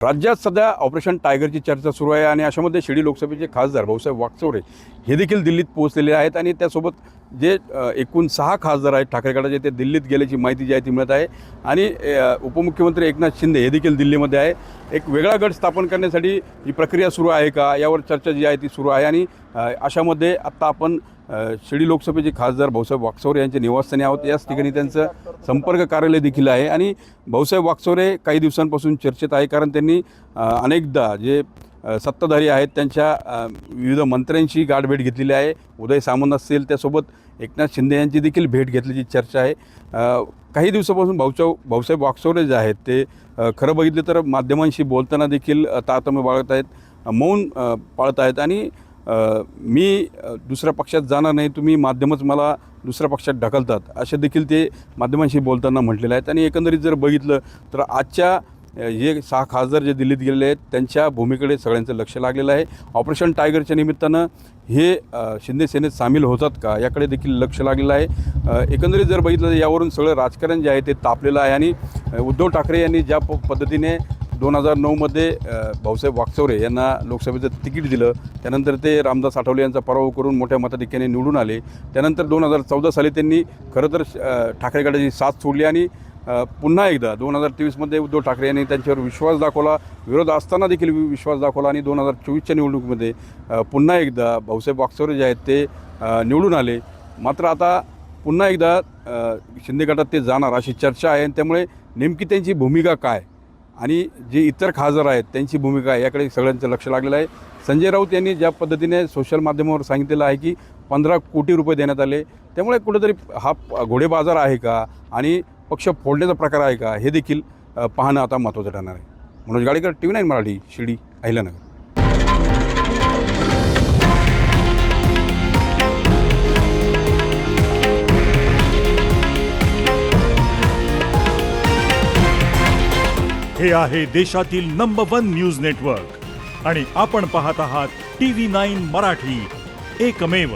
राज्यात सध्या ऑपरेशन टायगरची चर्चा सुरू आहे आणि अशामध्ये शिर्डी लोकसभेचे खासदार भाऊसाहेब वागचौरे हे देखील दिल्लीत पोहोचलेले आहेत आणि त्यासोबत जे एकूण 6 खासदार आहेत ठाकरे गटाचे ते दिल्लीत गेल्याची माहिती जी आहे ती मिळत आहे आणि उपमुख्यमंत्री एकनाथ शिंदे हे देखील दिल्लीमध्ये आहे। एक वेगळा गट स्थापन करण्यासाठी ही प्रक्रिया सुरू आहे का यावर चर्चा जी आहे ती सुरू आहे आणि अशामध्ये आत्ता आपण शिर्डी लोकसभेचे खासदार भाऊसाहेब वागचौरे यांच्या निवासस्थानी आहोत। याच ठिकाणी त्यांचं संपर्क कार्यालय देखील आहे आणि भाऊसाहेब वागचौरे काही दिवसांपासून चर्चेत आहे कारण त्यांनी अनेकदा जे सत्ताधारी आहेत त्यांच्या विविध मंत्र्यांची गाठभेट घेतलेली आहे। उदय सामंत असतील त्यासोबत एकनाथ शिंदे यांची देखील भेट घेतल्याची चर्चा आहे। काही दिवसापासून भाऊसाहेब वागचौरे जे आहेत ते खरं बघितलं तर माध्यमांशी बोलताना देखील तारतम्य बाळगत आहेत, मौन पाळत आहेत आणि मी दुसऱ्या पक्षात जाणार नाही, तुम्ही माध्यमच मला दुसऱ्या पक्षात ढकलतात असे देखील ते माध्यमांशी बोलताना म्हटलेले आहेत। आणि एकंदरीत जर बघितलं तर आजच्या हे 6 खासदार जे दिल्लीत गेलेले आहेत त्यांच्या भूमिकेकडे सगळ्यांचं लक्ष लागलेलं आहे। ऑपरेशन टायगरच्या निमित्तानं हे शिंदे सेनेत सामील होतात का याकडे देखील लक्ष लागलेलं आहे। एकंदरीत जर बघितलं तर यावरून सगळं राजकारण जे आहे ते तापलेलं आहे आणि उद्धव ठाकरे यांनी ज्या पद्धतीने 2009मध्ये भाऊसाहेब वागचौरे यांना लोकसभेचं तिकीट दिलं, त्यानंतर ते रामदास आठवले यांचा पराभव करून मोठ्या मताधिक्याने निवडून आले। त्यानंतर 2014 साली त्यांनी खरं तर ठाकरे गटाची साथ सोडली आणि पुन्हा एकदा 2023मध्ये उद्धव ठाकरे यांनी त्यांच्यावर विश्वास दाखवला, विरोध असताना देखील विश्वास दाखवला आणि 2024च्या निवडणुकीमध्ये पुन्हा एकदा भाऊसाहेब वागचौरे जे आहेत ते निवडून आले। मात्र आता पुन्हा एकदा शिंदे गटात ते जाणार अशी चर्चा आहे आणि त्यामुळे नेमकी त्यांची भूमिका काय आणि जे इतर खासदार आहेत त्यांची भूमिका याकडे सगळ्यांचं लक्ष लागलेलं आहे। संजय राऊत यांनी ज्या पद्धतीने सोशल माध्यमावर सांगितलेलं आहे की 15 कोटी रुपये देण्यात आले, त्यामुळे कुठेतरी हा घोडेबाजार आहे का आणि पक्ष फोडण्याचा प्रकार आहे का हे देखील पाहणं आता महत्त्वाचं ठरणार आहे। मनोज गाडेकर, TV9 मराठी, शिर्डी, अहिल्यानगर। हे आहे देशातील नंबर 1 न्यूज नेटवर्क आणि आपण पाहत आहात TV9 मराठी, एकमेव।